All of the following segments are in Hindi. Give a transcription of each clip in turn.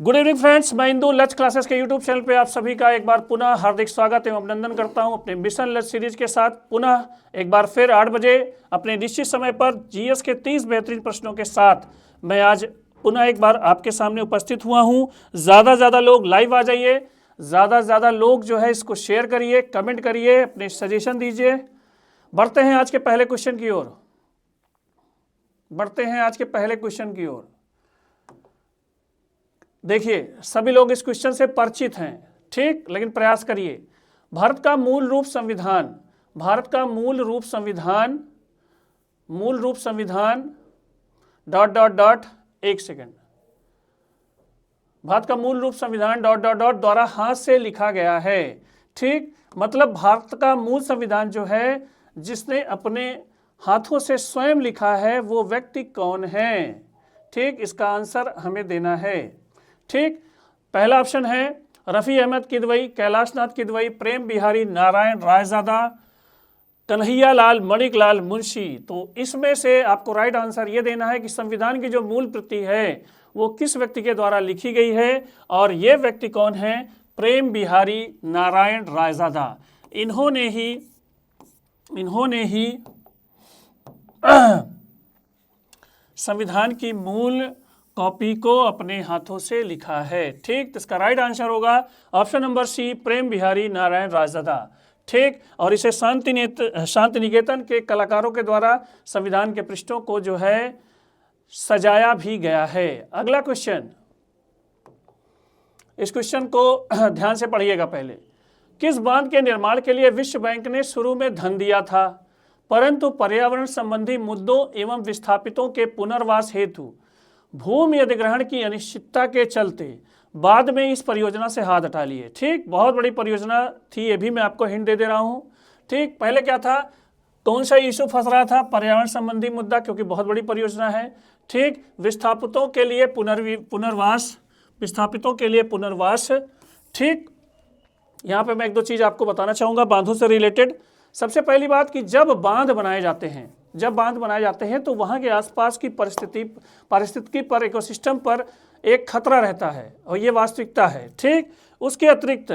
गुड इवनिंग फ्रेंड्स, मैं इंदू लच क्लासेस के यूट्यूब चैनल पे आप सभी का एक बार पुनः हार्दिक स्वागत एवं अभिनंदन करता हूं अपने मिशन लच सीरीज के साथ। पुनः एक बार फिर 8 बजे अपने निश्चित समय पर जीएस के 30 बेहतरीन प्रश्नों के साथ मैं आज पुनः एक बार आपके सामने उपस्थित हुआ हूं। ज़्यादा से ज़्यादा लोग लाइव आ जाइए, ज़्यादा से ज़्यादा लोग जो है इसको शेयर करिए, कमेंट करिए, अपने सजेशन दीजिए। बढ़ते हैं आज के पहले क्वेश्चन की ओर। देखिए, सभी लोग इस क्वेश्चन से परिचित हैं, ठीक, लेकिन प्रयास करिए। भारत का मूल रूप संविधान डॉट डॉट डॉट एक सेकेंड, भारत का मूल रूप संविधान डॉट डॉट डॉट द्वारा हाथ से लिखा गया है। ठीक, मतलब भारत का मूल संविधान जो है जिसने अपने हाथों से स्वयं लिखा है वो व्यक्ति कौन है? ठीक, इसका आंसर हमें देना है। ठीक, पहला ऑप्शन है रफ़ी अहमद किदवई, कैलाश नाथ किदवई, प्रेम बिहारी नारायण रायजादा, कन्हैया लाल मणिक लाल मुंशी। तो इसमें से आपको राइट आंसर ये देना है कि संविधान की जो मूल प्रति है वो किस व्यक्ति के द्वारा लिखी गई है, और ये व्यक्ति कौन है? प्रेम बिहारी नारायण रायजादा। इन्होंने ही संविधान की मूल कॉपी को अपने हाथों से लिखा है। ठीक, तो इसका राइट आंसर होगा ऑप्शन नंबर सी, प्रेम बिहारी नारायण रायजादा। ठीक, और इसे शांति निकेतन के कलाकारों के द्वारा संविधान के पृष्ठों को जो है सजाया भी गया है। अगला क्वेश्चन, इस क्वेश्चन को ध्यान से पढ़िएगा। पहले, किस बांध के निर्माण के लिए विश्व बैंक ने शुरू में धन दिया था, परंतु पर्यावरण संबंधी मुद्दों एवं विस्थापितों के पुनर्वास हेतु भूमि अधिग्रहण की अनिश्चितता के चलते बाद में इस परियोजना से हाथ हटा लिए? ठीक, बहुत बड़ी परियोजना थी, ये भी मैं आपको हिंट दे रहा हूँ। ठीक, पहले क्या था, कौन सा इशू फंस रहा था? पर्यावरण संबंधी मुद्दा, क्योंकि बहुत बड़ी परियोजना है। ठीक, विस्थापितों के लिए पुनर्वास। ठीक, यहाँ पे मैं एक दो चीज़ आपको बताना चाहूँगा बांधों से रिलेटेड। सबसे पहली बात कि जब बांध बनाए जाते हैं तो वहाँ के आसपास की पारिस्थितिकी पर, इकोसिस्टम पर एक खतरा रहता है, और ये वास्तविकता है। ठीक, उसके अतिरिक्त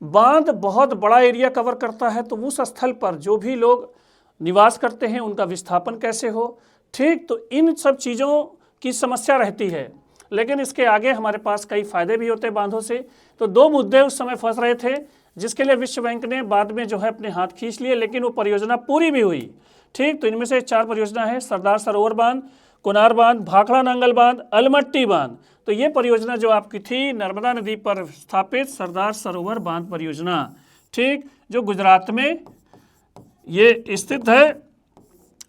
बांध बहुत बड़ा एरिया कवर करता है, तो उस स्थल पर जो भी लोग निवास करते हैं उनका विस्थापन कैसे हो। ठीक, तो इन सब चीज़ों की समस्या रहती है, लेकिन इसके आगे हमारे पास कई फायदे भी होते हैं बांधों से। तो दो मुद्दे उस समय फंस रहे थे, जिसके लिए विश्व बैंक ने बाद में जो है अपने हाथ खींच लिए, लेकिन वो परियोजना पूरी भी हुई। ठीक, तो इनमें से 4 परियोजना है: सरदार सरोवर बांध, कोनार बांध, भाखड़ा नांगल बांध, अलमट्टी बांध। तो ये परियोजना जो आपकी थी नर्मदा नदी पर स्थापित सरदार सरोवर बांध परियोजना, ठीक, जो गुजरात में ये स्थित है,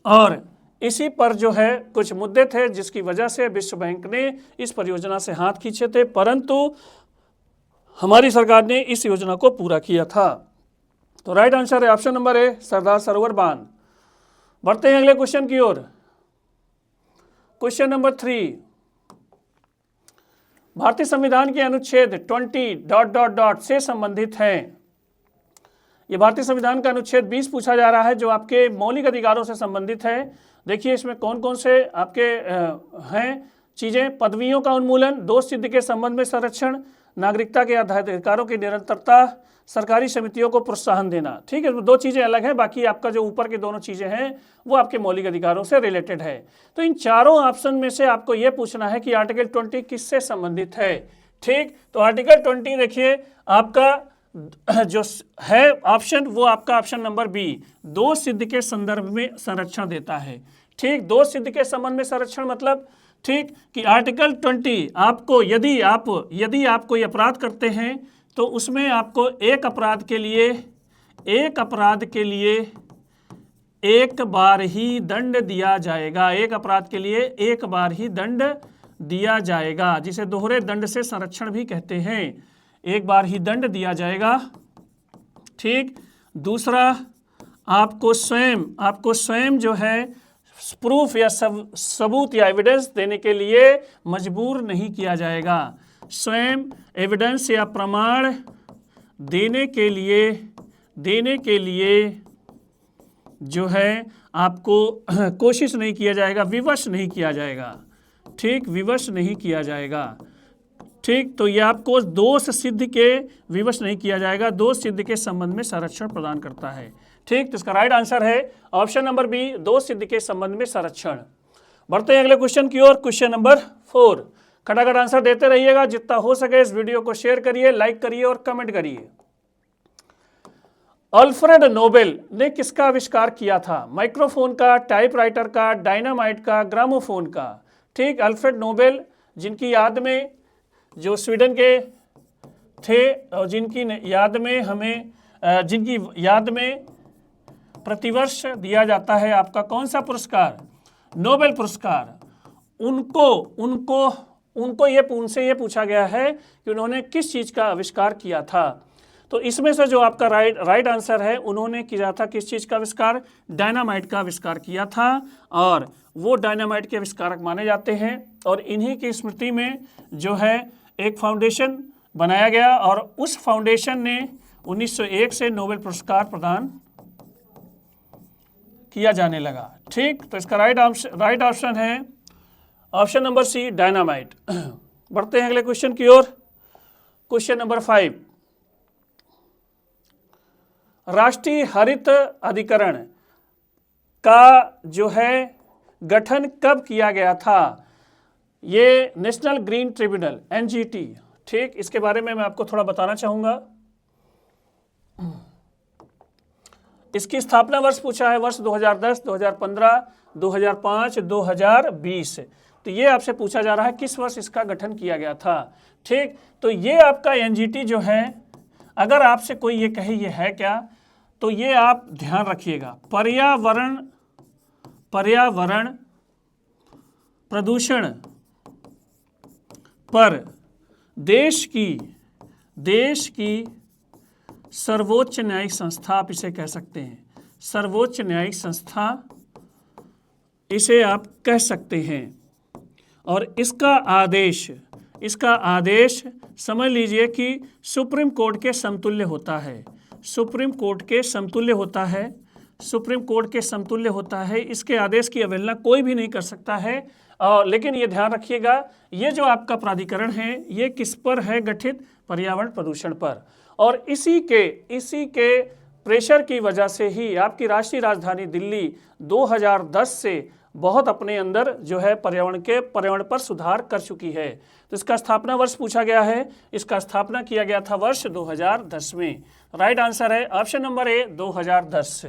और इसी पर जो है कुछ मुद्दे थे जिसकी वजह से विश्व बैंक ने इस परियोजना से हाथ खींचे थे, परंतु हमारी सरकार ने इस योजना को पूरा किया था। तो राइट आंसर है option number A, Sardar Sarovar बांध। बढ़ते हैं अगले क्वेश्चन की ओर। क्वेश्चन नंबर 3, भारतीय संविधान के अनुच्छेद 20 ... से संबंधित हैं। ये भारतीय संविधान का अनुच्छेद 20 पूछा जा रहा है, जो आपके मौलिक अधिकारों से संबंधित है। देखिए, इसमें कौन कौन से आपके हैं चीज़ें: पदवियों का उन्मूलन, दोष सिद्ध के संबंध में संरक्षण, नागरिकता के अधिकारों की निरंतरता, सरकारी समितियों को प्रोत्साहन देना। ठीक है, 2 चीज़ें अलग हैं, बाकी आपका जो ऊपर की दोनों चीज़ें हैं वो आपके मौलिक अधिकारों से रिलेटेड है। तो इन चारों ऑप्शन में से आपको ये पूछना है कि आर्टिकल 20 किससे संबंधित है। ठीक, तो आर्टिकल 20 देखिए आपका जो है ऑप्शन, वो आपका ऑप्शन नंबर बी, दोष सिद्ध के संदर्भ में संरक्षण देता है। ठीक, दोष सिद्ध के संबंध में संरक्षण मतलब, ठीक, कि आर्टिकल 20 आपको यदि आप कोई अपराध करते हैं तो उसमें आपको एक अपराध के लिए एक बार ही दंड दिया जाएगा। एक अपराध के लिए एक बार ही दंड दिया जाएगा, जिसे दोहरे दंड से संरक्षण भी कहते हैं। एक बार ही दंड दिया जाएगा। ठीक, दूसरा, आपको स्वयं जो है प्रूफ या सबूत या एविडेंस देने के लिए मजबूर नहीं किया जाएगा। स्वयं एविडेंस या प्रमाण देने के लिए जो है आपको कोशिश नहीं किया जाएगा, विवश नहीं किया जाएगा। ठीक, विवश नहीं किया जाएगा। ठीक, तो ये आपको दोष सिद्ध के विवश नहीं किया जाएगा, दोष सिद्ध के संबंध में संरक्षण प्रदान करता है। ठीक, तो इसका राइट आंसर है ऑप्शन नंबर बी, दोष सिद्ध के संबंध में संरक्षण। बढ़ते हैं अगले क्वेश्चन की ओर, क्वेश्चन नंबर 4। खटाखट आंसर देते रहिएगा, जितना हो सके इस वीडियो को शेयर करिए, लाइक करिए और कमेंट करिए। अल्फ्रेड नोबेल ने किसका आविष्कार किया था? माइक्रोफोन का, टाइपराइटर का, डायनामाइट का, ग्रामोफोन का। ठीक, अल्फ्रेड नोबेल जिनकी याद में, जो स्वीडन के थे और जिनकी याद में प्रतिवर्ष दिया जाता है आपका कौन सा पुरस्कार? नोबेल पुरस्कार। उनसे ये पूछा गया है कि उन्होंने किस चीज़ का आविष्कार किया था। तो इसमें से जो आपका राइट आंसर है, उन्होंने किया था किस चीज़ का आविष्कार? डायनामाइट का आविष्कार किया था, और वो डायनामाइट के आविष्कारक माने जाते हैं। और इन्हीं की स्मृति में जो है एक फाउंडेशन बनाया गया, और उस फाउंडेशन ने 1901 से नोबेल पुरस्कार प्रदान किया जाने लगा। ठीक, तो इसका राइट ऑप्शन है ऑप्शन नंबर सी, डायनामाइट। बढ़ते हैं अगले क्वेश्चन की ओर, क्वेश्चन नंबर 5। राष्ट्रीय हरित अधिकरण का जो है गठन कब किया गया था? ये नेशनल ग्रीन ट्रिब्यूनल, एनजीटी। ठीक, इसके बारे में मैं आपको थोड़ा बताना चाहूँगा। इसकी स्थापना वर्ष पूछा है, वर्ष 2010, 2015, 2005, 2020। तो ये आपसे पूछा जा रहा है किस वर्ष इसका गठन किया गया था। ठीक, तो ये आपका एनजीटी जो है, अगर आपसे कोई ये कहे ये है क्या, तो ये आप ध्यान रखिएगा। पर्यावरण प्रदूषण पर देश की सर्वोच्च न्यायिक संस्था, आप इसे कह सकते हैं, सर्वोच्च न्यायिक संस्था इसे आप कह सकते हैं। और इसका आदेश समझ लीजिए कि सुप्रीम कोर्ट के समतुल्य होता है, सुप्रीम कोर्ट के समतुल्य होता है। इसके आदेश की अवहेलना कोई भी नहीं कर सकता है। लेकिन ये ध्यान रखिएगा, ये जो आपका प्राधिकरण है ये किस पर है गठित? पर्यावरण प्रदूषण पर। और इसी के प्रेशर की वजह से ही आपकी राष्ट्रीय राजधानी दिल्ली 2010 से बहुत अपने अंदर जो है पर्यावरण पर सुधार कर चुकी है। तो इसका स्थापना वर्ष पूछा गया है, इसका स्थापना किया गया था वर्ष 2010 में। राइट आंसर है ऑप्शन नंबर ए, 2010।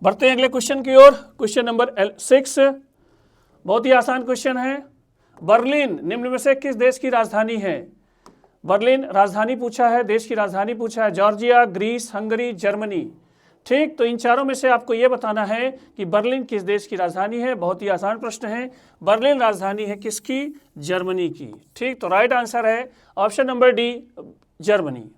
बढ़ते हैं अगले क्वेश्चन की ओर, क्वेश्चन नंबर 6। बहुत ही आसान क्वेश्चन है। बर्लिन निम्न में से किस देश की राजधानी है? बर्लिन राजधानी पूछा है, देश की राजधानी पूछा है, जॉर्जिया, ग्रीस, हंगरी, जर्मनी। ठीक, तो इन चारों में से आपको यह बताना है कि बर्लिन किस देश की राजधानी है। बहुत ही आसान प्रश्न है। बर्लिन राजधानी है किसकी? जर्मनी की। ठीक, तो राइट आंसर है ऑप्शन नंबर डी, जर्मनी।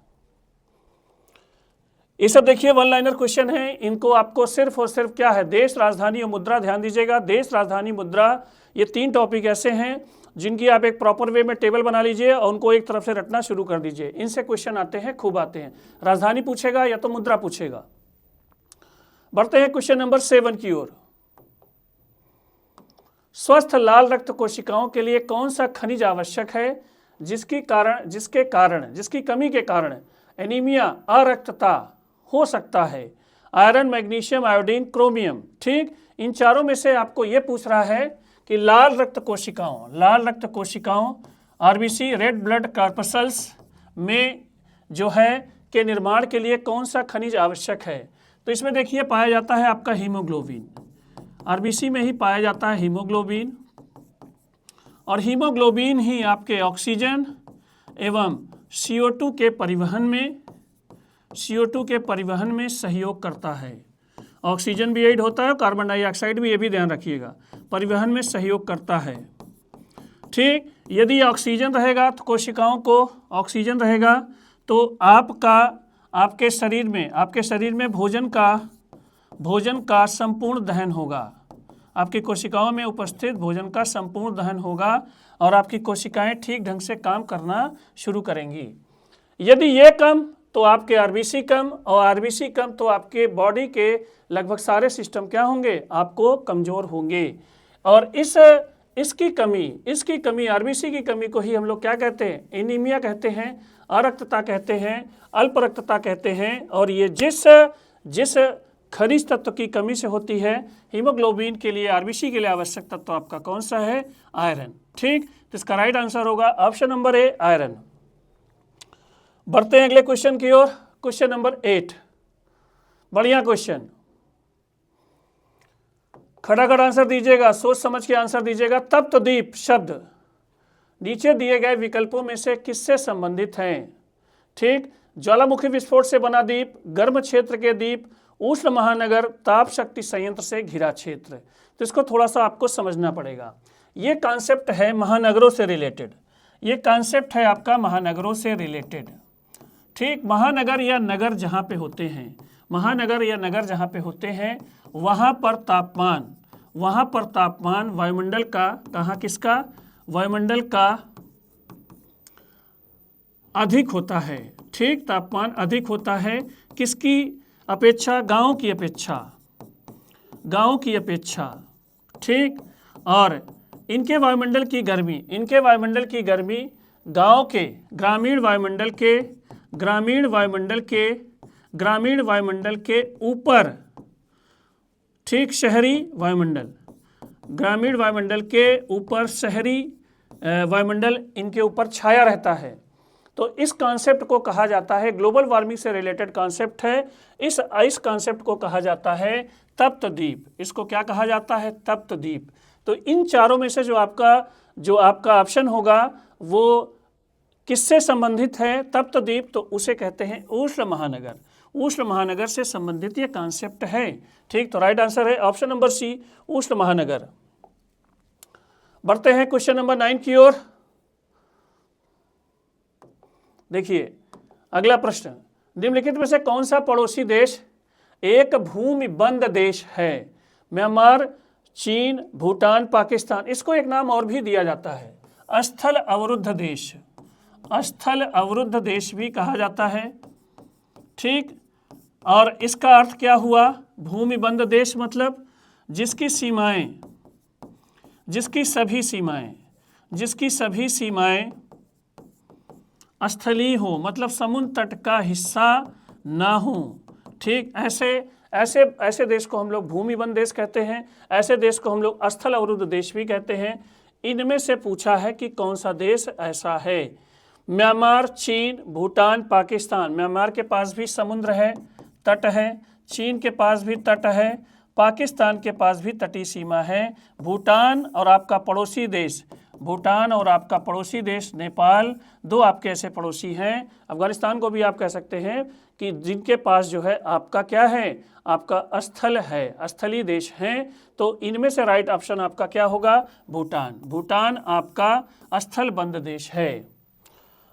ये सब देखिए वन लाइनर क्वेश्चन है। इनको आपको सिर्फ और सिर्फ क्या है, देश, राजधानी और मुद्रा, ध्यान दीजिएगा, देश, राजधानी, मुद्रा, ये 3 टॉपिक ऐसे हैं जिनकी आप एक प्रॉपर वे में टेबल बना लीजिए और उनको एक तरफ से रटना शुरू कर दीजिए। इनसे क्वेश्चन आते हैं, खूब आते हैं। राजधानी पूछेगा या तो मुद्रा पूछेगा। बढ़ते हैं क्वेश्चन नंबर 7 की ओर। स्वस्थ लाल रक्त कोशिकाओं के लिए कौन सा खनिज आवश्यक है जिसकी कमी के कारण एनीमिया, अरक्तता हो सकता है? Iron, magnesium, iodine, chromium. ठीक, इन चारों में से आपको ये पूछ रहा है कि लाल रक्त कोशिकाओं आरबीसी, रेड ब्लड कॉर्पसल्स में जो है के निर्माण के लिए कौन सा खनिज आवश्यक है? तो इसमें देखिए पाया जाता है आपका हीमोग्लोबिन। आरबीसी में ही पाया जाता है हीमोग्लोबिन, और हीमोग्लोबिन ही आपके ऑक्सीजन एवं CO2 के परिवहन में सहयोग करता है। ऑक्सीजन भी ऐड होता है, कार्बन डाइऑक्साइड भी, ये भी ध्यान रखिएगा, परिवहन में सहयोग करता है। ठीक, यदि ऑक्सीजन रहेगा तो कोशिकाओं को ऑक्सीजन रहेगा तो आपके शरीर में भोजन का संपूर्ण दहन होगा। आपकी कोशिकाओं में उपस्थित भोजन का संपूर्ण दहन होगा और आपकी कोशिकाएं ठीक ढंग से काम करना शुरू करेंगी। यदि ये कम तो आपके आरबीसी कम, और आरबीसी कम तो आपके बॉडी के लगभग सारे सिस्टम क्या होंगे? आपको कमज़ोर होंगे। और इसकी कमी आरबीसी की कमी को ही हम लोग क्या कहते हैं? एनीमिया कहते हैं, अरक्तता कहते हैं, अल्प रक्तता कहते हैं। और ये जिस खनिज तत्व की कमी से होती है, हीमोग्लोबिन के लिए, आरबीसी के लिए आवश्यक तत्व आपका कौन सा है? आयरन। ठीक, तो इसका राइट आंसर होगा ऑप्शन नंबर ए, आयरन। बढ़ते हैं अगले क्वेश्चन की ओर। क्वेश्चन नंबर 8, बढ़िया क्वेश्चन, खड़ाखड़ आंसर दीजिएगा, सोच समझ के आंसर दीजिएगा। तप्तद्वीप शब्द नीचे दिए गए विकल्पों में से किससे संबंधित हैं? ठीक, ज्वालामुखी विस्फोट से बना द्वीप, गर्म क्षेत्र के द्वीप, उष्ण महानगर, ताप शक्ति संयंत्र से घिरा क्षेत्र। तो इसको थोड़ा सा आपको समझना पड़ेगा। ये कॉन्सेप्ट है महानगरों से रिलेटेड, ये कॉन्सेप्ट है आपका महानगरों से रिलेटेड। ठीक, महानगर या नगर जहाँ पे होते हैं, महानगर या नगर जहाँ पे होते हैं, वहाँ पर तापमान वायुमंडल का, कहाँ किसका? वायुमंडल का अधिक होता है। ठीक, तापमान अधिक होता है किसकी अपेक्षा? गाँव की अपेक्षा। ठीक, और इनके वायुमंडल की गर्मी गाँव के ग्रामीण वायुमंडल के ऊपर, ठीक, शहरी वायुमंडल, ग्रामीण वायुमंडल के ऊपर शहरी वायुमंडल इनके ऊपर छाया रहता है। तो इस कॉन्सेप्ट को कहा जाता है, ग्लोबल वार्मिंग से रिलेटेड कॉन्सेप्ट है। इस कॉन्सेप्ट को कहा जाता है तप्तद्वीप। इसको क्या कहा जाता है? तप्तद्वीप। तो इन चारों में से जो आपका ऑप्शन होगा वो किससे संबंधित है? तप्तद्वीप। तो उसे कहते हैं उष्ण महानगर। उष्ण महानगर से संबंधित ये कॉन्सेप्ट है। ठीक, तो राइट आंसर है ऑप्शन नंबर सी, उष्ण महानगर। बढ़ते हैं क्वेश्चन नंबर 9 की ओर। देखिए अगला प्रश्न, निम्नलिखित में से कौन सा पड़ोसी देश एक भूमि बंद देश है? म्यांमार, चीन, भूटान, पाकिस्तान। इसको एक नाम और भी दिया जाता है, स्थल अवरुद्ध देश। स्थल अवरुद्ध देश भी कहा जाता है। ठीक, और इसका अर्थ क्या हुआ? भूमि बंद देश मतलब जिसकी सभी सीमाएं स्थलीय हो, मतलब समुद्र तट का हिस्सा ना हो। ठीक, ऐसे देश को हम लोग भूमि बंद देश कहते हैं। ऐसे देश को हम लोग स्थल अवरुद्ध देश भी कहते हैं। इनमें से पूछा है कि कौन सा देश ऐसा है? म्यांमार, चीन, भूटान, पाकिस्तान। म्यांमार के पास भी समुद्र है, तट है। चीन के पास भी तट है। पाकिस्तान के पास भी तटीय सीमा है। भूटान और आपका पड़ोसी देश नेपाल, दो आपके ऐसे पड़ोसी हैं। अफगानिस्तान को भी आप कह सकते हैं कि जिनके पास जो है आपका क्या है? आपका स्थल है, स्थलीय देश हैं। तो इनमें से राइट ऑप्शन आपका क्या होगा? भूटान। भूटान आपका स्थल बंद देश है।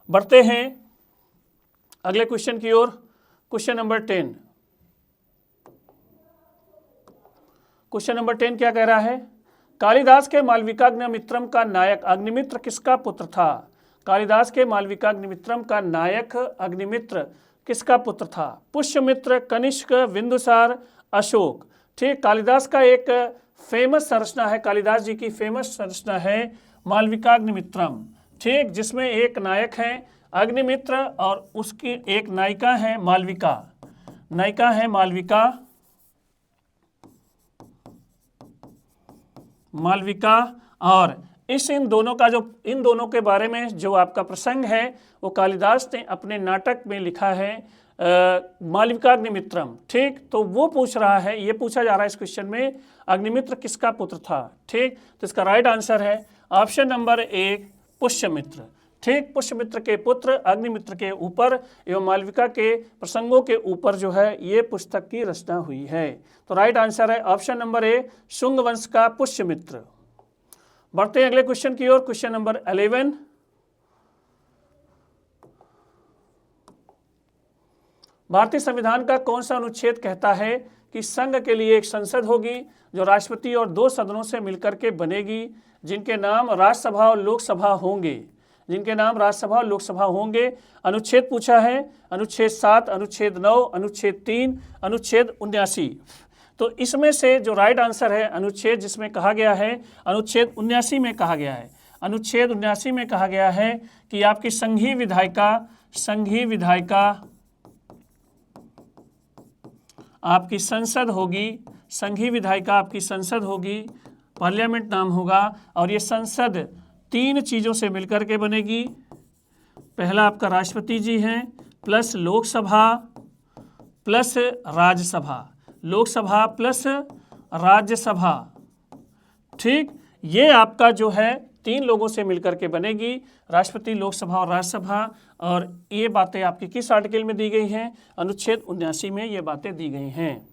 बढ़ते हैं अगले क्वेश्चन की ओर। Question number 10। क्वेश्चन नंबर 10 क्या कह रहा है? कालिदास के मालविकाग्निमित्रम का नायक अग्निमित्र किसका पुत्र था? कालिदास के मालविकाग्निमित्रम का नायक अग्निमित्र किसका पुत्र था? पुष्यमित्र, कनिष्क, बिंदुसार, अशोक। ठीक, कालिदास का एक फेमस संरचना है, कालिदास जी की फेमस संरचना है मालविकाग्निमित्रम। ठीक, जिसमें एक नायक है अग्निमित्र और उसकी एक नायिका है मालविका। और इन दोनों के बारे में जो आपका प्रसंग है वो कालिदास ने अपने नाटक में लिखा है मालविकाग्निमित्रम। ठीक, तो वो पूछ रहा है, ये पूछा जा रहा है इस क्वेश्चन में, अग्निमित्र किसका पुत्र था? ठीक, तो इसका राइट आंसर है ऑप्शन नंबर 1, पुष्यमित्र। ठीक, पुष्यमित्र के पुत्र अग्निमित्र के ऊपर एवं मालविका के प्रसंगों के ऊपर जो है ये पुस्तक की रचना हुई है। तो राइट आंसर है ऑप्शन नंबर ए, शुंग वंश का पुष्यमित्र। बढ़ते हैं अगले क्वेश्चन की ओर। Question number 11। भारतीय संविधान का कौन सा अनुच्छेद कहता है कि संघ के लिए एक संसद होगी जो राष्ट्रपति और 2 सदनों से मिलकर के बनेगी, जिनके नाम राज्यसभा और लोकसभा होंगे? अनुच्छेद पूछा है, अनुच्छेद 7, अनुच्छेद 9, अनुच्छेद 3, अनुच्छेद 79। तो इसमें से जो राइट आंसर है अनुच्छेद जिसमें कहा गया है, अनुच्छेद 79 में कहा गया है, अनुच्छेद 79 में कहा गया है कि आपकी संघीय विधायिका आपकी संसद होगी, संघीय विधायिका आपकी संसद होगी, पार्लियामेंट नाम होगा, और ये संसद 3 चीज़ों से मिलकर के बनेगी। पहला आपका राष्ट्रपति जी हैं, plus Lok Sabha plus Rajya Sabha, Lok Sabha plus Rajya Sabha. ठीक, ये आपका जो है 3 लोगों से मिलकर के बनेगी, राष्ट्रपति, लोकसभा और राज्यसभा। और ये बातें आपकी किस आर्टिकल में दी गई हैं? अनुच्छेद 79 में ये बातें दी गई हैं।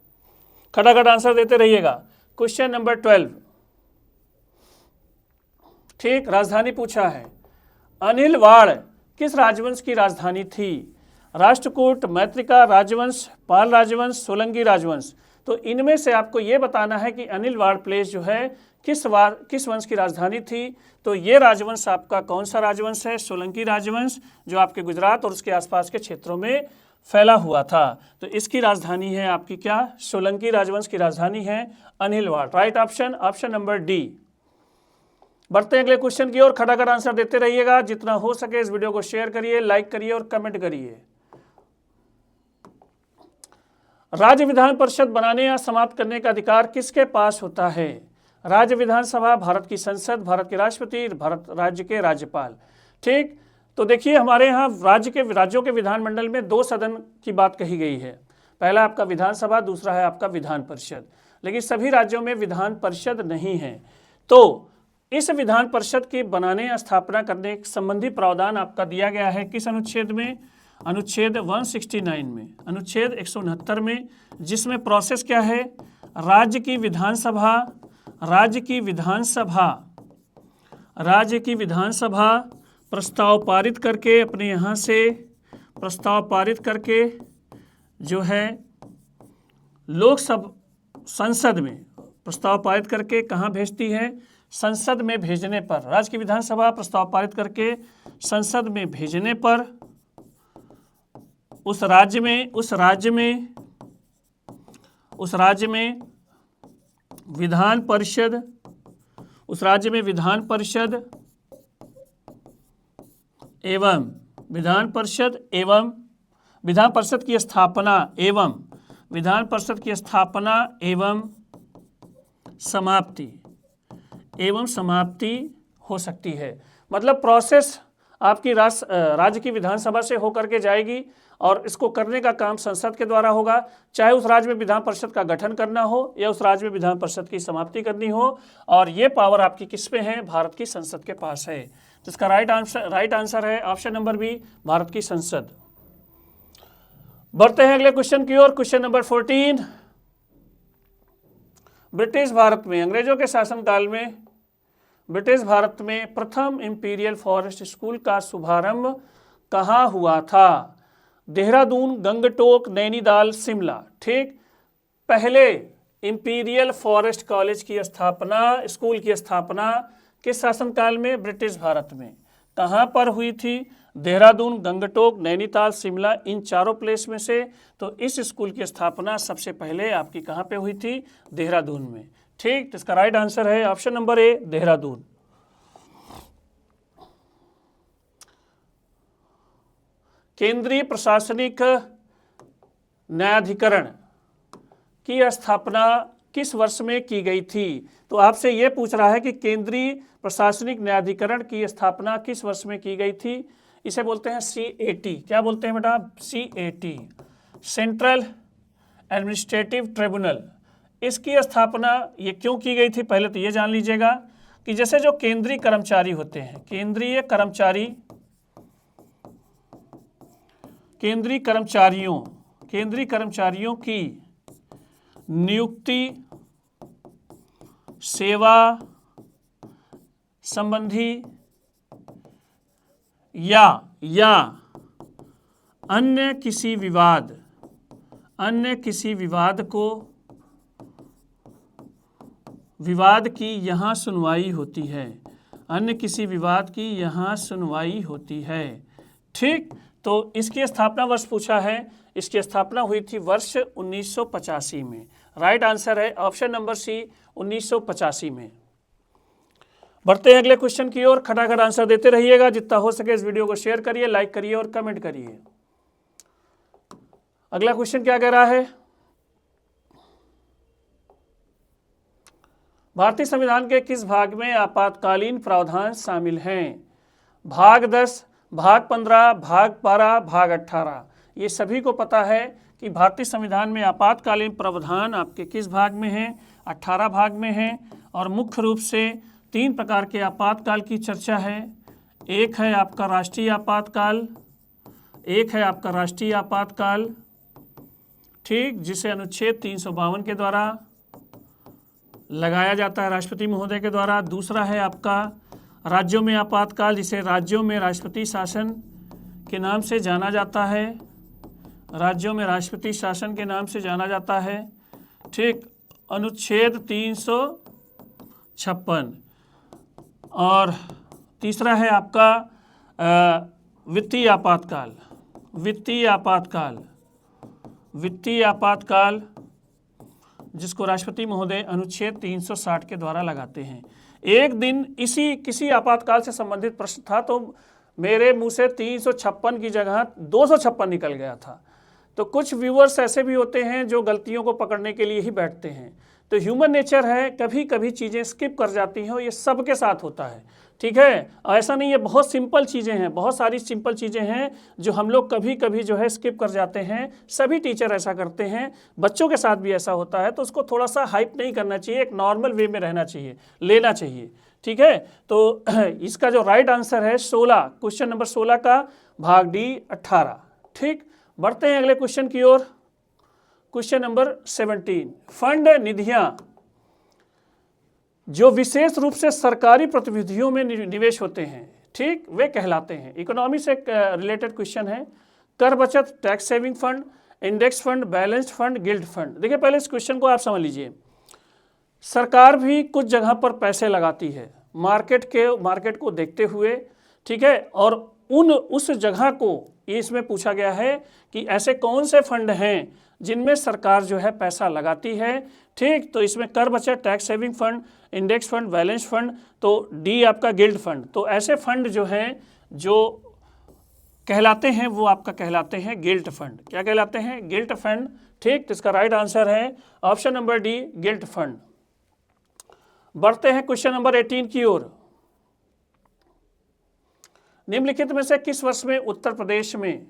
खटाखट आंसर देते रहिएगा। Question number 12। ठीक, राजधानी पूछा है। अनिलवाड़ किस राजवंश की राजधानी थी? राष्ट्रकूट, मैत्रिका राजवंश, पाल राजवंश, सोलंकी राजवंश। तो इनमें से आपको ये बताना है कि अनिलवाड़ प्लेस जो है किस वंश की राजधानी थी। तो ये राजवंश आपका कौन सा राजवंश है? सोलंकी राजवंश, जो आपके गुजरात और उसके आसपास के क्षेत्रों में फैला हुआ था। तो इसकी राजधानी है आपकी क्या? सोलंकी राजवंश की राजधानी है Anilwad. Right option, option number D. बढ़ते हैं अगले क्वेश्चन की ओर। खटाखट आंसर देते रहिएगा। जितना हो सके इस वीडियो को शेयर करिए, लाइक करिए और कमेंट करिए। राज्य विधान परिषद बनाने या समाप्त करने का अधिकार किसके पास होता है? राज्य विधानसभा, भारत की संसद, भारत के राष्ट्रपति, भारत राज्य के राज्यपाल। ठीक, तो देखिए हमारे यहाँ राज्यों के विधानमंडल में 2 सदन की बात कही गई है। पहला आपका विधानसभा, दूसरा है आपका विधान परिषद। लेकिन सभी राज्यों में विधान परिषद नहीं है। तो इस विधान परिषद की बनाने या स्थापना करने संबंधी प्रावधान आपका दिया गया है किस अनुच्छेद में? अनुच्छेद 169 में, अनुच्छेद 169 में, जिसमें प्रोसेस क्या है? राज्य की विधानसभा प्रस्ताव पारित करके, अपने यहाँ से प्रस्ताव पारित करके जो है लोकसभा संसद में प्रस्ताव पारित करके कहाँ भेजती है? संसद में भेजने पर, राज्य की विधानसभा प्रस्ताव पारित करके संसद में भेजने पर उस राज्य में विधान परिषद की स्थापना एवं समाप्ति हो सकती है। मतलब प्रोसेस आपकी राज्य की विधानसभा से होकर के जाएगी और इसको करने का काम संसद के द्वारा होगा, चाहे उस राज्य में विधान परिषद का गठन करना हो या उस राज्य में विधान परिषद की समाप्ति करनी हो। और ये पावर आपकी किस पे है? भारत की संसद के पास है। तो इसका राइट आंसर है ऑप्शन नंबर बी, भारत की संसद। बढ़ते हैं अगले क्वेश्चन की ओर। Question number 14। ब्रिटिश भारत में अंग्रेजों के शासनकाल में ब्रिटिश भारत में प्रथम इंपीरियल फॉरेस्ट स्कूल का शुभारंभ कहाँ हुआ था? देहरादून, गंगटोक, नैनीताल, शिमला। ठीक, पहले इंपीरियल फॉरेस्ट कॉलेज की स्थापना, स्कूल की स्थापना किस शासनकाल में? ब्रिटिश भारत में। कहाँ पर हुई थी? देहरादून, गंगटोक, नैनीताल, शिमला, इन 4 प्लेस में से। तो इस स्कूल की स्थापना सबसे पहले आपकी कहाँ पे हुई थी? देहरादून में। ठीक, तो इसका राइट आंसर है ऑप्शन नंबर ए, देहरादून। केंद्रीय प्रशासनिक न्यायाधिकरण की स्थापना किस वर्ष में की गई थी? तो आपसे यह पूछ रहा है कि केंद्रीय प्रशासनिक न्यायाधिकरण की स्थापना किस वर्ष में की गई थी। इसे बोलते हैं CAT। क्या बोलते हैं बेटा? CAT, central administrative tribunal. इसकी स्थापना ये क्यों की गई थी? पहले तो ये जान लीजिएगा कि जैसे जो केंद्रीय कर्मचारी होते हैं, केंद्रीय कर्मचारियों की नियुक्ति, सेवा संबंधी या अन्य किसी विवाद की यहाँ सुनवाई होती है। अन्य किसी विवाद की यहाँ सुनवाई होती है। ठीक, तो इसकी स्थापना वर्ष पूछा है। इसकी स्थापना हुई थी वर्ष 1985 में। राइट आंसर है ऑप्शन नंबर सी 1985 में। बढ़ते हैं अगले क्वेश्चन की ओर। खटाखट आंसर देते रहिएगा, जितना हो सके इस वीडियो को शेयर करिए, लाइक करिए और कमेंट करिए। अगला क्वेश्चन क्या कह रहा है? भारतीय संविधान के किस भाग में आपातकालीन प्रावधान शामिल हैं? भाग 10, भाग 15, भाग 12, भाग 18। ये सभी को पता है कि भारतीय संविधान में आपातकालीन प्रावधान आपके किस भाग में हैं? 18 भाग में हैं। और मुख्य रूप से 3 प्रकार के आपातकाल की चर्चा है। एक है आपका राष्ट्रीय आपातकाल, एक है आपका राष्ट्रीय आपातकाल, ठीक, जिसे अनुच्छेद 352 के द्वारा लगाया जाता है राष्ट्रपति महोदय के द्वारा। दूसरा है आपका राज्यों में आपातकाल, जिसे राज्यों में राष्ट्रपति शासन के नाम से जाना जाता है, राज्यों में राष्ट्रपति शासन के नाम से जाना जाता है, ठीक, अनुच्छेद 356। और तीसरा है आपका वित्तीय आपातकाल, वित्तीय आपातकाल, वित्तीय आपातकाल, जिसको राष्ट्रपति महोदय अनुच्छेद 360 के द्वारा लगाते हैं। एक दिन इसी किसी आपातकाल से संबंधित प्रश्न था तो मेरे मुंह से 356 की जगह 256 निकल गया था। तो कुछ व्यूअर्स ऐसे भी होते हैं जो गलतियों को पकड़ने के लिए ही बैठते हैं। तो ह्यूमन नेचर है, कभी कभी चीज़ें स्किप कर जाती हैं, ये सबके साथ होता है, ठीक है। ऐसा नहीं है, बहुत सिंपल चीज़ें हैं, बहुत सारी सिंपल चीज़ें हैं जो हम लोग कभी कभी जो है स्किप कर जाते हैं। सभी टीचर ऐसा करते हैं, बच्चों के साथ भी ऐसा होता है। तो उसको थोड़ा सा हाइप नहीं करना चाहिए, एक नॉर्मल वे में रहना चाहिए, लेना चाहिए, ठीक है। तो इसका जो राइट आंसर है 16, क्वेश्चन नंबर 16 का भाग डी 18, ठीक। बढ़ते हैं अगले क्वेश्चन की ओर। क्वेश्चन नंबर 17, फंड निधियां जो विशेष रूप से सरकारी प्रतिनिधियों में निवेश होते हैं, ठीक, वे कहलाते हैं। इकोनॉमी से रिलेटेड क्वेश्चन है। कर बचत, tax saving fund, index fund, balanced fund, guild fund. देखिए पहले इस क्वेश्चन को आप समझ लीजिए। सरकार भी कुछ जगह पर पैसे लगाती है मार्केट को देखते हुए, ठीक है। और उस जगह को इसमें पूछा गया है कि ऐसे कौन से फंड हैं जिनमें सरकार जो है पैसा लगाती है, ठीक। तो इसमें कर बचत, tax saving fund, index fund, balance fund, तो डी आपका गिल्ड फंड। तो ऐसे फंड जो हैं जो कहलाते हैं वो आपका कहलाते हैं गिल्ट फंड। क्या कहलाते हैं? गिल्ट फंड, ठीक। तो इसका राइट आंसर है option number D, guilt fund. बढ़ते हैं क्वेश्चन नंबर 18 की ओर। निम्नलिखित में से किस वर्ष में उत्तर प्रदेश में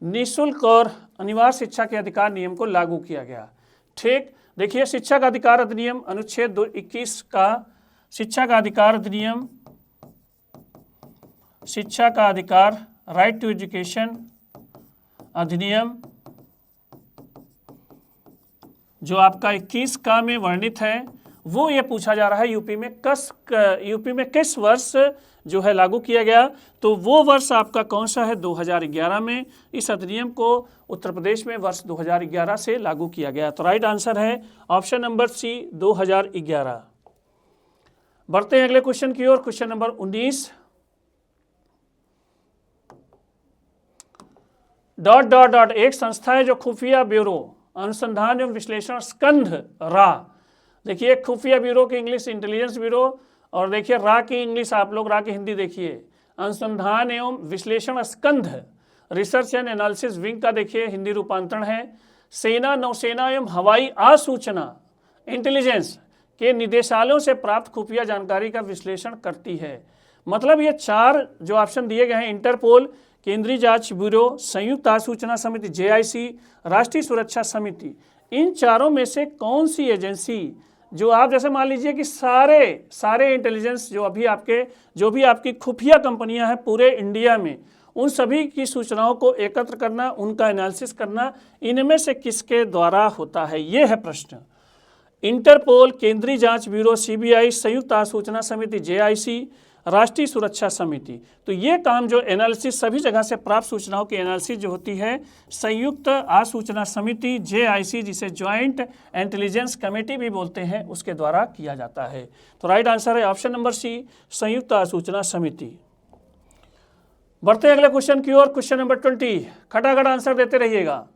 निःशुल्क और अनिवार्य शिक्षा के अधिकार नियम को लागू किया गया? ठीक, देखिए शिक्षा का अधिकार अधिनियम अनुच्छेद 21 का शिक्षा का अधिकार अधिनियम, शिक्षा का अधिकार, राइट टू एजुकेशन अधिनियम जो आपका 21 का में वर्णित है, वो ये पूछा जा रहा है यूपी में किस वर्ष जो है लागू किया गया। तो वो वर्ष आपका कौन सा है? 2011 में इस अधिनियम को उत्तर प्रदेश में वर्ष 2011 से लागू किया गया। तो राइट आंसर है ऑप्शन नंबर सी, 2011। बढ़ते हैं अगले क्वेश्चन की ओर। क्वेश्चन नंबर 19, एक संस्था है जो खुफिया ब्यूरो अनुसंधान एवं विश्लेषण स्कंध रा। देखिए खुफिया ब्यूरो की इंग्लिश इंटेलिजेंस ब्यूरो, और देखिए रा की इंग्लिश आप लोग रा की हिंदी देखिए, अनुसंधान एवं विश्लेषण स्कंध, रिसर्च एंड एनालिसिस विंग का देखिए हिंदी रूपांतरण है। सेना, नौसेना एवं हवाई आसूचना इंटेलिजेंस के निदेशालयों से प्राप्त खुफिया जानकारी का विश्लेषण करती है। मतलब ये 4 जो ऑप्शन दिए गए हैं, इंटरपोल, केंद्रीय जांच ब्यूरो, संयुक्त आसूचना समिति JIC, राष्ट्रीय सुरक्षा समिति, इन चारों में से कौन सी एजेंसी, जो आप जैसे मान लीजिए कि सारे इंटेलिजेंस जो भी आपकी खुफिया कंपनियां हैं पूरे इंडिया में, उन सभी की सूचनाओं को एकत्र करना, उनका एनालिसिस करना, इनमें से किसके द्वारा होता है? ये है प्रश्न। इंटरपोल, केंद्रीय जांच ब्यूरो CBI, संयुक्त आसूचना समिति JIC, राष्ट्रीय सुरक्षा समिति। तो ये काम जो एनालिसिस सभी जगह से प्राप्त सूचनाओं की एनालिसिस जो होती है संयुक्त आसूचना समिति JIC, जिसे ज्वाइंट इंटेलिजेंस कमेटी भी बोलते हैं, उसके द्वारा किया जाता है। तो राइट आंसर है ऑप्शन नंबर सी, संयुक्त आसूचना समिति। बढ़ते हैं अगले क्वेश्चन की ओर। क्वेश्चन नंबर 20, खटाखट आंसर देते रहिएगा।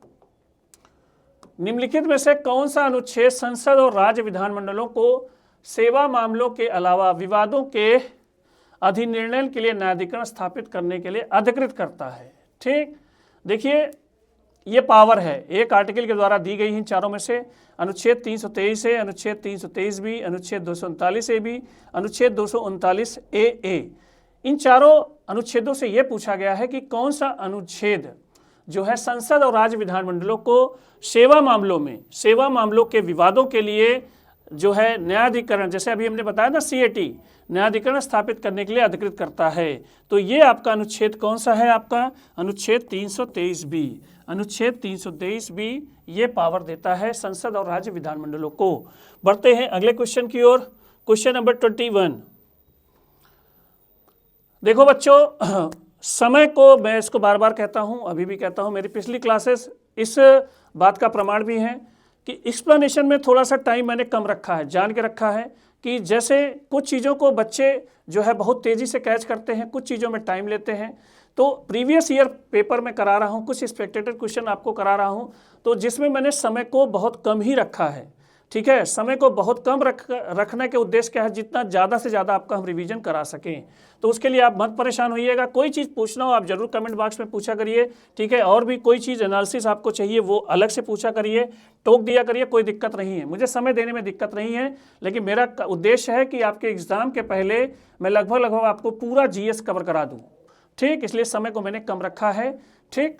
निम्नलिखित में से कौन सा अनुच्छेद संसद और राज्य विधानमंडलों को सेवा मामलों के अलावा विवादों के अधिनिर्णय के लिए न्यायाधिकरण स्थापित करने के लिए अधिकृत करता है? ठीक, देखिए ये पावर है, एक आर्टिकल के द्वारा दी गई इन चारों में से अनुच्छेद 323 है, अनुच्छेद 323 बी, अनुच्छेद 239 ए बी, अनुच्छेद 239 ए। इन चारों अनुच्छेदों से यह पूछा गया है कि कौन सा अनुच्छेद जो है संसद और राज्य विधानमंडलों को सेवा मामलों के विवादों के लिए जो है न्यायाधिकरण, जैसे अभी हमने बताया ना CAT, न्यायाधिकरण स्थापित करने के लिए अधिकृत करता है। तो ये आपका अनुच्छेद कौन सा है? आपका अनुच्छेद 323 बी। अनुच्छेद 323 बी ये पावर देता है संसद और राज्य विधानमंडलों को। बढ़ते हैं अगले क्वेश्चन की ओर। Question number 21। देखो बच्चों, समय को मैं इसको बार बार कहता हूं, अभी भी कहता हूं, मेरी पिछली क्लासेस इस बात का प्रमाण भी है कि एक्सप्लेनेशन में थोड़ा सा टाइम मैंने कम रखा है, जान के रखा है कि जैसे कुछ चीज़ों को बच्चे जो है बहुत तेज़ी से कैच करते हैं, कुछ चीज़ों में टाइम लेते हैं। तो प्रीवियस ईयर पेपर में करा रहा हूँ, कुछ स्पेक्टेटर क्वेश्चन आपको करा रहा हूँ, तो जिसमें मैंने समय को बहुत कम ही रखा है। ठीक है, समय को बहुत कम रखने के उद्देश्य क्या है, जितना ज़्यादा से ज़्यादा आपका हम रिवीजन करा सकें। तो उसके लिए आप मत परेशान होइएगा, कोई चीज़ पूछना हो आप जरूर कमेंट बॉक्स में पूछा करिए। ठीक है, और भी कोई चीज़ एनालिसिस आपको चाहिए वो अलग से पूछा करिए, टोक दिया करिए, कोई दिक्कत नहीं है, मुझे समय देने में दिक्कत नहीं है। लेकिन मेरा उद्देश्य है कि आपके एग्जाम के पहले मैं लगभग आपको पूरा GS कवर करा दूँ। ठीक, इसलिए समय को मैंने कम रखा है। ठीक,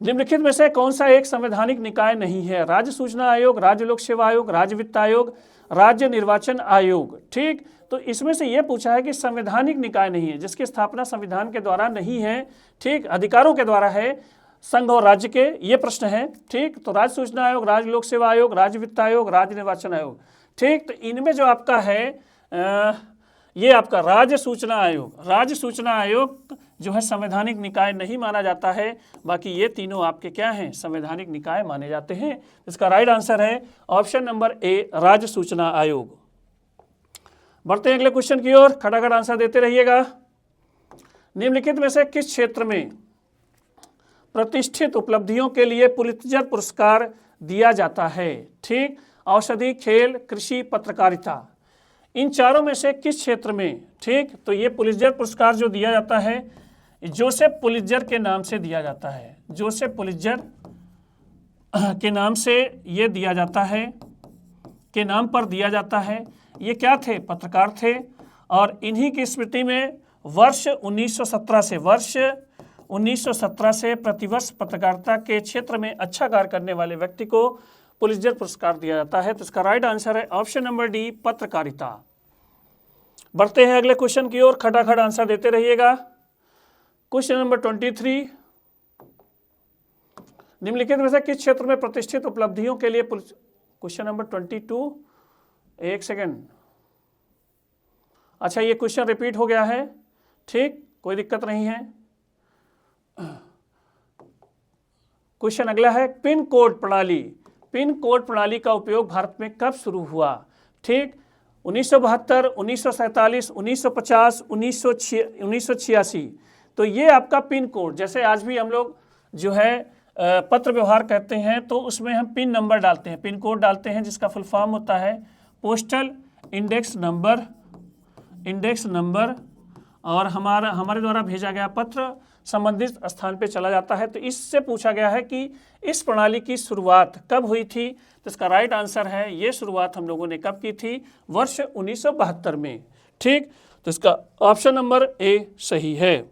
निम्नलिखित में से कौन सा एक संवैधानिक निकाय नहीं है? राज्य सूचना आयोग, राज्य लोक सेवा आयोग, राज्य वित्त आयोग, राज्य निर्वाचन आयोग। ठीक, तो इसमें से यह पूछा है कि संवैधानिक निकाय नहीं है, जिसकी स्थापना संविधान के द्वारा नहीं है, ठीक, अधिकारों के द्वारा है, संघ और राज्य के, ये प्रश्न है। ठीक, तो राज्य सूचना आयोग, राज्य लोक सेवा आयोग, राज्य वित्त आयोग, राज्य निर्वाचन आयोग। ठीक, तो इनमें जो आपका है ये आपका राज्य सूचना आयोग जो है संवैधानिक निकाय नहीं माना जाता है। बाकी ये तीनों आपके क्या हैं? संवैधानिक निकाय माने जाते हैं। इसका राइट आंसर है ऑप्शन नंबर ए, राज्य सूचना आयोग। बढ़ते हैं अगले क्वेश्चन की ओर, खटाखट आंसर देते रहिएगा। निम्नलिखित में से किस क्षेत्र में प्रतिष्ठित उपलब्धियों के लिए पुलित्जर पुरस्कार दिया जाता है? ठीक, औषधि, खेल, कृषि, पत्रकारिता, इन चारों में से किस क्षेत्र में? ठीक, तो ये पुलित्जर पुरस्कार जो दिया जाता है जोसेफ पुलित्जर के नाम से दिया जाता है, जोसेफ पुलित्जर के नाम से ये दिया जाता है, के नाम पर दिया जाता है। ये क्या थे? पत्रकार थे, और इन्हीं की स्मृति में वर्ष 1917 से प्रतिवर्ष पत्रकारिता के क्षेत्र में अच्छा कार्य करने वाले व्यक्ति को पुलित्जर पुरस्कार दिया जाता है। तो इसका राइट आंसर है ऑप्शन नंबर डी, पत्रकारिता। बढ़ते हैं अगले क्वेश्चन की ओर, खटाखट आंसर देते रहिएगा। Question number 23। निम्नलिखित में से किस क्षेत्र में प्रतिष्ठित उपलब्धियों के लिए क्वेश्चन नंबर 22, एक सेकेंड, अच्छा ये क्वेश्चन रिपीट हो गया है। ठीक, कोई दिक्कत नहीं है। क्वेश्चन अगला है, पिन कोड प्रणाली का उपयोग भारत में कब शुरू हुआ? ठीक, 1972, 1947, 1950, 1986। तो ये आपका पिन कोड, जैसे आज भी हम लोग जो है पत्र व्यवहार कहते हैं तो उसमें हम पिन नंबर डालते हैं, पिन कोड डालते हैं, जिसका फुल फॉर्म होता है पोस्टल इंडेक्स नंबर, और हमारे द्वारा भेजा गया पत्र संबंधित स्थान पे चला जाता है। तो इससे पूछा गया है कि इस प्रणाली की शुरुआत कब हुई थी? तो इसका राइट आंसर है, ये शुरुआत हम लोगों ने कब की थी? वर्ष 1972 में। ठीक, तो इसका ऑप्शन नंबर ए सही है।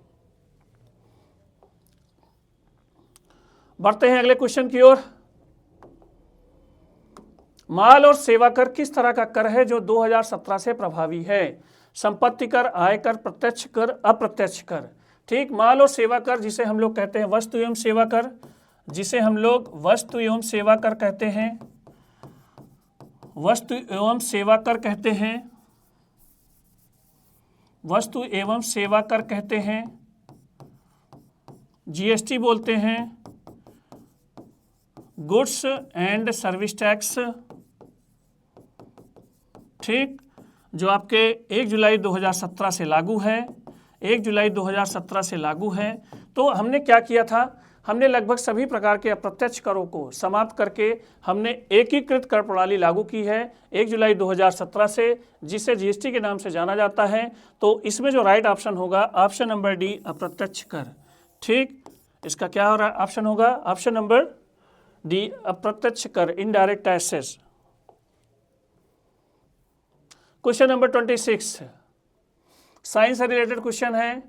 बढ़ते हैं अगले क्वेश्चन की ओर। माल और सेवा कर किस तरह का कर है जो 2017 से प्रभावी है? संपत्ति कर, आयकर, प्रत्यक्ष कर, अप्रत्यक्ष कर। ठीक, माल और सेवा कर जिसे हम लोग कहते हैं वस्तु एवं सेवा कर, जिसे हम लोग वस्तु एवं सेवा कर कहते हैं, वस्तु एवं सेवा कर कहते हैं, वस्तु एवं सेवा कर कहते हैं, GST बोलते हैं, गुड्स एंड सर्विस टैक्स। ठीक, जो आपके 1 जुलाई 2017 से लागू है, 1 जुलाई 2017 से लागू है। तो हमने क्या किया था, हमने लगभग सभी प्रकार के अप्रत्यक्ष करों को समाप्त करके हमने एकीकृत कर प्रणाली लागू की है 1 जुलाई 2017 से, जिसे जीएसटी के नाम से जाना जाता है। तो इसमें जो राइट ऑप्शन होगा ऑप्शन नंबर डी, अप्रत्यक्ष कर। ठीक, इसका क्या हो रहा है, ऑप्शन होगा ऑप्शन नंबर डी, अप्रत्यक्ष कर, indirect taxes. Question number 26 science से रिलेटेड क्वेश्चन है।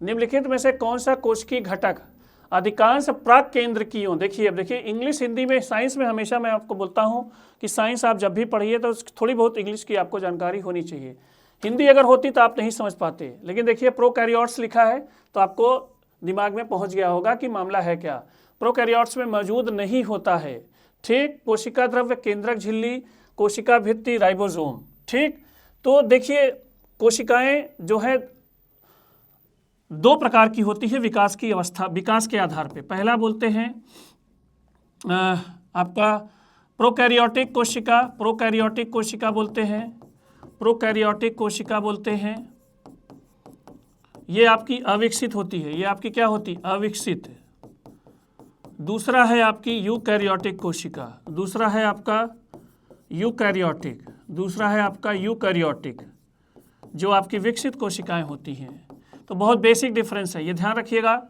निम्नलिखित में से कौन सा कोशिकीय घटक अधिकांश प्राक केंद्रकीयों, देखिए अब देखिए इंग्लिश हिंदी में, साइंस में हमेशा मैं आपको बोलता हूं कि साइंस आप जब भी पढ़िए तो थोड़ी बहुत इंग्लिश की आपको जानकारी होनी चाहिए। हिंदी अगर होती तो आप नहीं समझ पाते, लेकिन देखिए प्रोकैरियोट्स लिखा है तो आपको दिमाग में पहुंच गया होगा कि मामला है क्या। प्रोकैरियोट्स में मौजूद नहीं होता है। ठीक, कोशिका द्रव्य, केंद्रक झिल्ली, कोशिका भित्ति, राइबोसोम। ठीक, तो देखिए कोशिकाएं जो है दो प्रकार की होती है विकास की अवस्था, विकास के आधार पे। पहला बोलते हैं आपका प्रोकैरियोटिक कोशिका, प्रोकैरियोटिक कोशिका बोलते हैं, प्रोकैरियोटिक कोशिका बोलते हैं। ये आपकी अविकसित होती है, ये आपकी क्या होती है, अविकसित। दूसरा है आपकी यूकैरियोटिक कोशिका, दूसरा है आपका यूकैरियोटिक, दूसरा है आपका यूकैरियोटिक, जो आपकी विकसित कोशिकाएं होती हैं। तो बहुत बेसिक डिफरेंस है, ये ध्यान रखिएगा।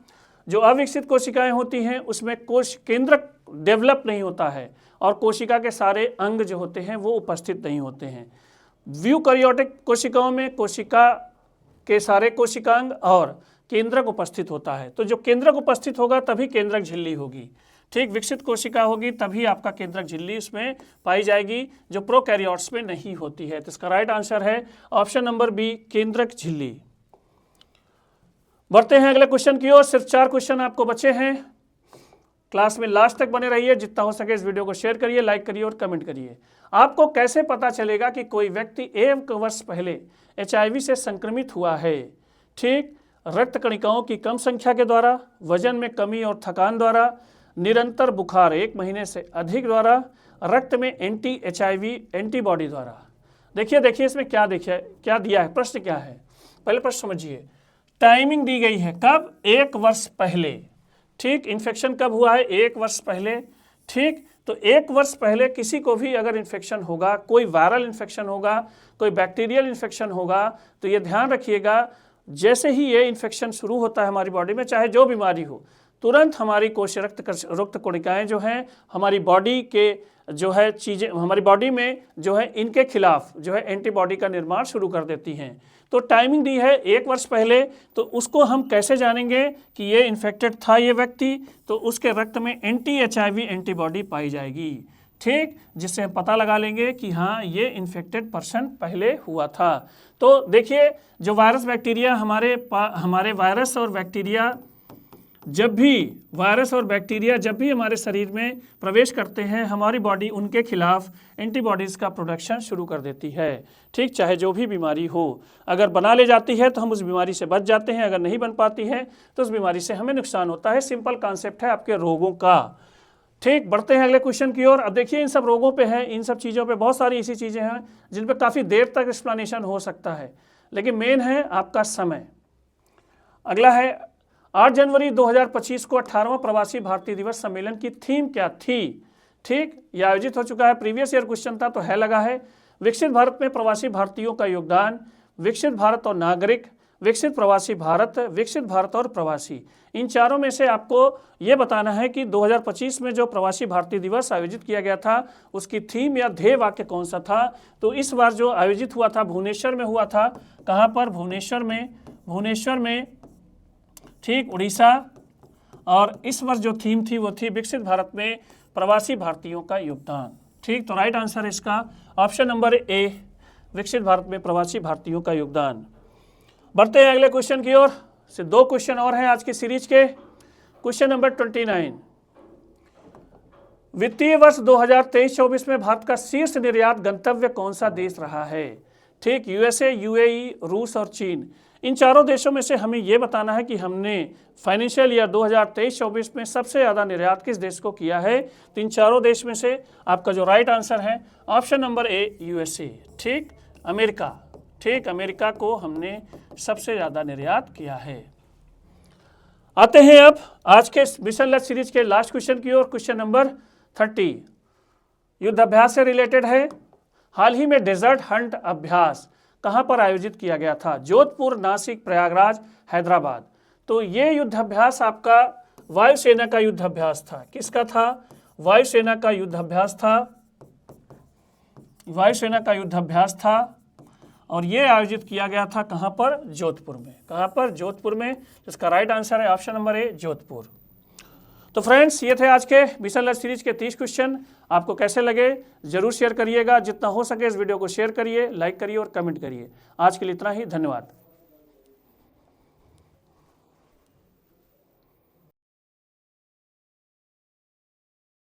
जो अविकसित कोशिकाएं होती हैं उसमें कोश केंद्रक डेवलप नहीं होता है और कोशिका के सारे अंग जो होते हैं वो उपस्थित नहीं होते हैं। यूकैरियोटिक कोशिकाओं में कोशिका के सारे कोशिकांग और केंद्रक उपस्थित होता है। तो जो केंद्रक उपस्थित होगा तभी केंद्रक झिल्ली होगी। ठीक, विकसित कोशिका होगी तभी आपका केंद्रक झिल्ली इसमें पाई जाएगी, जो प्रोकैरियोट्स में नहीं होती है। तो इसका राइट आंसर है ऑप्शन नंबर बी, केंद्रक झिल्ली। बढ़ते हैं अगले क्वेश्चन की ओर। सिर्फ 4 क्वेश्चन आपको बचे हैं। क्लास में लास्ट तक बने रहिए, जितना हो सके इस वीडियो को शेयर करिए, लाइक करिए और कमेंट करिए। आपको कैसे पता चलेगा कि कोई व्यक्ति 1 वर्ष पहले HIV से संक्रमित हुआ है? ठीक, रक्त कणिकाओं की कम संख्या के द्वारा, वजन में कमी और थकान द्वारा, निरंतर बुखार 1 महीने से अधिक द्वारा, रक्त में anti-HIV एंटीबॉडी द्वारा। देखिए इसमें क्या दिया है, प्रश्न क्या है, पहले प्रश्न समझिए। टाइमिंग दी गई है, कब? 1 वर्ष पहले। ठीक, इन्फेक्शन कब हुआ है? 1 वर्ष पहले। ठीक, तो 1 वर्ष पहले किसी को भी अगर इन्फेक्शन होगा, कोई वायरल इन्फेक्शन होगा, कोई बैक्टीरियल इन्फेक्शन होगा, तो ये ध्यान रखिएगा, जैसे ही ये इन्फेक्शन शुरू होता है हमारी बॉडी में, चाहे जो बीमारी हो, तुरंत हमारी कोश रक्त कोशिकाएं जो हैं हमारी बॉडी के जो है चीज़ें, हमारी बॉडी में जो है इनके खिलाफ जो है एंटीबॉडी का निर्माण शुरू कर देती हैं। तो टाइमिंग दी है 1 वर्ष पहले, तो उसको हम कैसे जानेंगे कि ये इन्फेक्टेड था ये व्यक्ति? तो उसके रक्त में anti-HIV एंटीबॉडी पाई जाएगी। ठीक, जिससे हम पता लगा लेंगे कि हाँ ये इन्फेक्टेड पर्सन पहले हुआ था। तो देखिए जो वायरस बैक्टीरिया हमारे वायरस और बैक्टीरिया जब भी हमारे शरीर में प्रवेश करते हैं, हमारी बॉडी उनके खिलाफ एंटीबॉडीज़ का प्रोडक्शन शुरू कर देती है। ठीक, चाहे जो भी बीमारी हो, अगर बना ले जाती है तो हम उस बीमारी से बच जाते हैं, अगर नहीं बन पाती है तो उस बीमारी से हमें नुकसान होता है। सिंपल कॉन्सेप्ट है आपके रोगों का। ठीक, बढ़ते हैं अगले क्वेश्चन की ओर। अब देखिए इन सब रोगों पे है, इन सब चीज़ों पे बहुत सारी ऐसी चीज़ें हैं जिन पे काफ़ी देर तक एक्सप्लेनेशन हो सकता है, लेकिन मेन है आपका समय। अगला है 8 जनवरी 2025 को 18वां प्रवासी भारतीय दिवस सम्मेलन की थीम क्या थी? ठीक, यह आयोजित हो चुका है, प्रीवियस ईयर क्वेश्चन था तो है लगा है। विकसित भारत में प्रवासी भारतीयों का योगदान, विकसित भारत और नागरिक, विकसित प्रवासी भारत, विकसित भारत और प्रवासी। इन चारों में से आपको ये बताना है कि 2025 में जो प्रवासी भारतीय दिवस आयोजित किया गया था उसकी थीम या ध्येय वाक्य कौन सा था? तो इस बार जो आयोजित हुआ था भुवनेश्वर में हुआ था। कहाँ पर? भुवनेश्वर में ठीक, उड़ीसा। और इस वर्ष जो थीम थी वो थी विकसित भारत में प्रवासी भारतीयों का योगदान। ठीक, तो राइट आंसर है इसका ऑप्शन नंबर ए, विकसित भारत में प्रवासी भारतीयों का योगदान। बढ़ते हैं अगले क्वेश्चन की ओर। सिर्फ 2 क्वेश्चन और हैं आज की सीरीज के। क्वेश्चन नंबर 29, वित्तीय वर्ष 2023-24 में भारत का शीर्ष निर्यात गंतव्य कौन सा देश रहा है? ठीक, यूएसए, यूएई, रूस और चीन। इन चारों देशों में से हमें यह बताना है कि हमने फाइनेंशियल ईयर 2023-24 में सबसे ज़्यादा निर्यात किस देश को किया है। तो इन चारों देश में से आपका जो राइट आंसर है ऑप्शन नंबर ए, यूएसए। ठीक, अमेरिका। ठीक, अमेरिका को हमने सबसे ज़्यादा निर्यात किया है। आते हैं अब आज के मिशन लक्ष्य सीरीज के लास्ट क्वेश्चन की ओर। क्वेश्चन नंबर 30 युद्धाभ्यास से रिलेटेड है। हाल ही में डेजर्ट हंट अभ्यास कहाँ पर आयोजित किया गया था? जोधपुर, नासिक, प्रयागराज, हैदराबाद। तो ये युद्धाभ्यास आपका वायुसेना का युद्धाभ्यास था। किसका था? वायुसेना का युद्धाभ्यास था। वायुसेना का युद्धाभ्यास था और ये आयोजित किया गया था कहाँ पर? जोधपुर में। कहाँ पर? जोधपुर में। इसका राइट आंसर है ऑप्शन नंबर ए, जोधपुर। तो फ्रेंड्स, ये थे आज के मिशन लक्ष्य सीरीज के 30 क्वेश्चन। आपको कैसे लगे जरूर शेयर करिएगा। जितना हो सके इस वीडियो को शेयर करिए, लाइक करिए और कमेंट करिए। आज के लिए इतना ही, धन्यवाद।